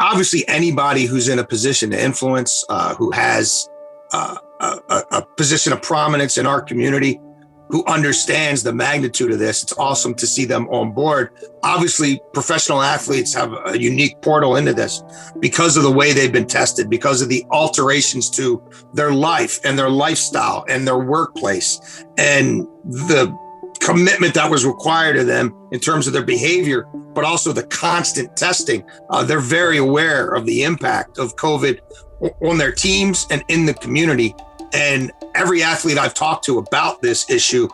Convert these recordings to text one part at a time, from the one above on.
obviously anybody who's in a position to influence, who has a position of prominence in our community, who understands the magnitude of this, it's awesome to see them on board. Obviously, professional athletes have a unique portal into this because of the way they've been tested, because of the alterations to their life and their lifestyle and their workplace, and the commitment that was required of them in terms of their behavior, but also the constant testing. They're very aware of the impact of COVID on their teams and in the community. And every athlete I've talked to about this issue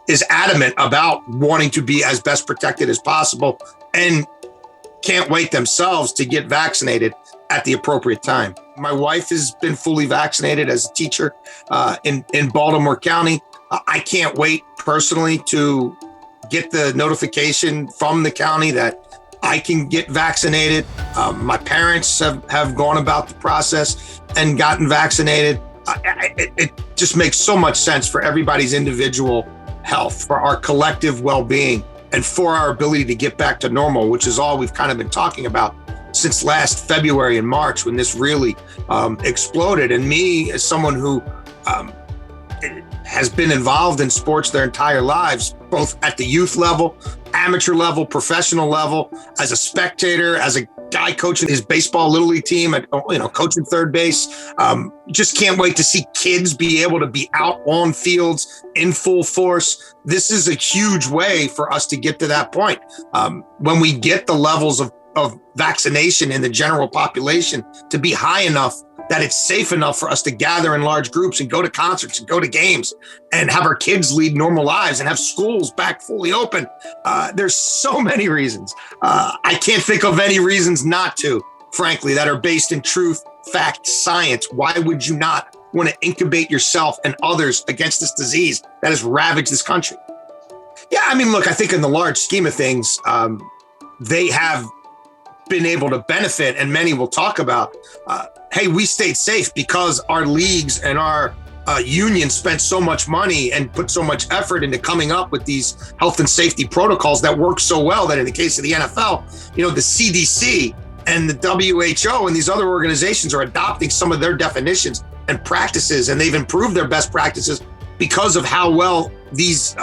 is adamant about wanting to be as best protected as possible and can't wait themselves to get vaccinated at the appropriate time. My wife has been fully vaccinated as a teacher in Baltimore County. I can't wait personally to get the notification from the county that I can get vaccinated. My parents have gone about the process and gotten vaccinated. It just makes so much sense for everybody's individual health, for our collective well-being, and for our ability to get back to normal, which is all we've kind of been talking about since last February and March when this really exploded. And me, as someone who has been involved in sports their entire lives, both at the youth level, amateur level, professional level, as a spectator, as a guy coaching his baseball little league team, and coaching third base, just can't wait to see kids be able to be out on fields in full force. This is a huge way for us to get to that point. When we get the levels of vaccination in the general population to be high enough that it's safe enough for us to gather in large groups and go to concerts and go to games and have our kids lead normal lives and have schools back fully open. There's so many reasons. I can't think of any reasons not to, frankly, that are based in truth, fact, science. Why would you not want to incubate yourself and others against this disease that has ravaged this country? Yeah, I mean, look, I think in the large scheme of things, they have been able to benefit, and many will talk about, hey, we stayed safe because our leagues and our unions spent so much money and put so much effort into coming up with these health and safety protocols that work so well that in the case of the NFL, the CDC and the WHO and these other organizations are adopting some of their definitions and practices, and they've improved their best practices because of how well these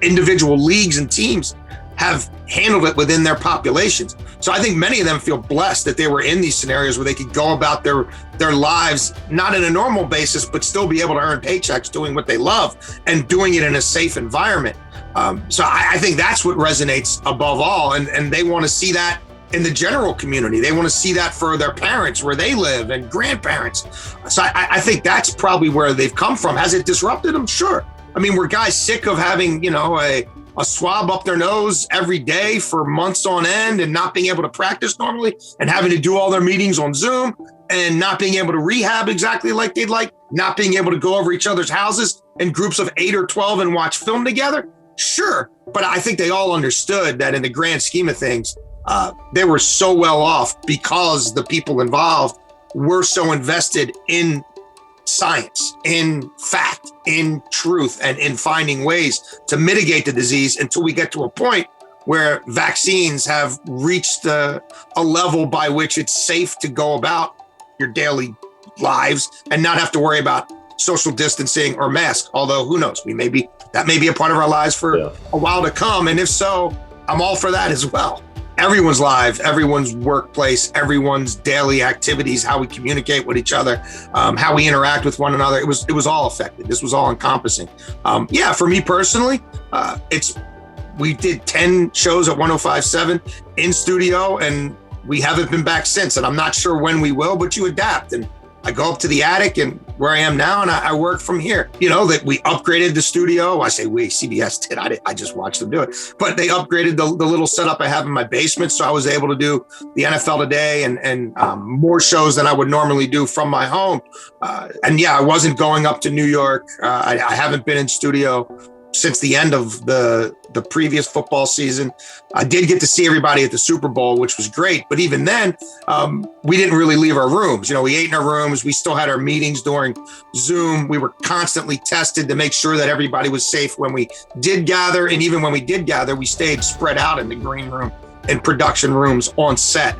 individual leagues and teams have handled it within their populations. So I think many of them feel blessed that they were in these scenarios where they could go about their lives, not in a normal basis, but still be able to earn paychecks doing what they love and doing it in a safe environment. So I think that's what resonates above all. And they want to see that in the general community. They want to see that for their parents where they live and grandparents. So I think that's probably where they've come from. Has it disrupted them? Sure. I mean, were guys sick of having, a swab up their nose every day for months on end and not being able to practice normally and having to do all their meetings on Zoom and not being able to rehab exactly like they'd like, not being able to go over each other's houses in groups of 8 or 12 and watch film together? Sure. But I think they all understood that in the grand scheme of things, they were so well off because the people involved were so invested in science, in fact, in truth, and in finding ways to mitigate the disease until we get to a point where vaccines have reached a level by which it's safe to go about your daily lives and not have to worry about social distancing or mask. Although who knows, that may be a part of our lives for a while to come. And if so, I'm all for that as well. Everyone's lives, everyone's workplace, everyone's daily activities, how we communicate with each other, how we interact with one another. It was all affected. This was all encompassing. For me personally, we did 10 shows at 105.7 in studio, and we haven't been back since. And I'm not sure when we will, but you adapt. And I go up to the attic and where I am now, and I work from here. That we upgraded the studio. I say we, CBS did. I just watched them do it. But they upgraded the little setup I have in my basement, so I was able to do the NFL Today and more shows than I would normally do from my home. I wasn't going up to New York. I haven't been in studio since the end of the previous football season. I did get to see everybody at the Super Bowl, which was great. But even then, we didn't really leave our rooms. We ate in our rooms. We still had our meetings during Zoom. We were constantly tested to make sure that everybody was safe when we did gather. And even when we did gather, we stayed spread out in the green room and production rooms on set.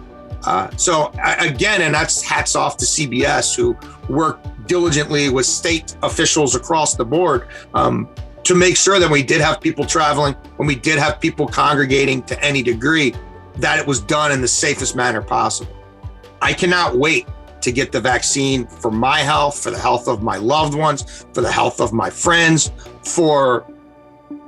Again, and that's hats off to CBS, who worked diligently with state officials across the board to make sure that we did have people traveling, when we did have people congregating to any degree, that it was done in the safest manner possible. I cannot wait to get the vaccine for my health, for the health of my loved ones, for the health of my friends, for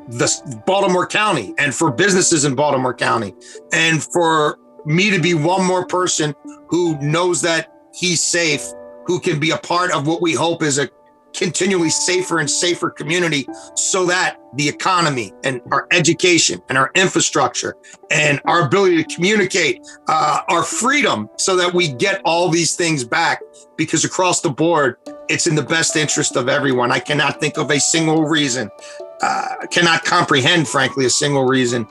the Baltimore County and for businesses in Baltimore County, and for me to be one more person who knows that he's safe, who can be a part of what we hope is a continually safer and safer community, so that the economy and our education and our infrastructure and our ability to communicate, our freedom, so that we get all these things back, because across the board, it's in the best interest of everyone. I cannot think of a single reason, cannot comprehend, frankly, a single reason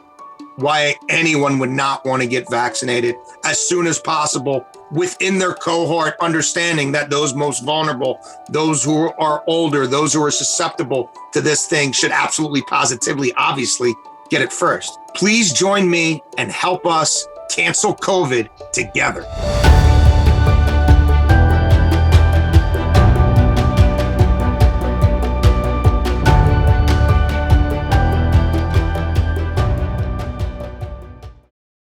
why anyone would not want to get vaccinated as soon as possible within their cohort, understanding that those most vulnerable, those who are older, those who are susceptible to this thing should absolutely, positively, obviously get it first. Please join me and help us cancel COVID together.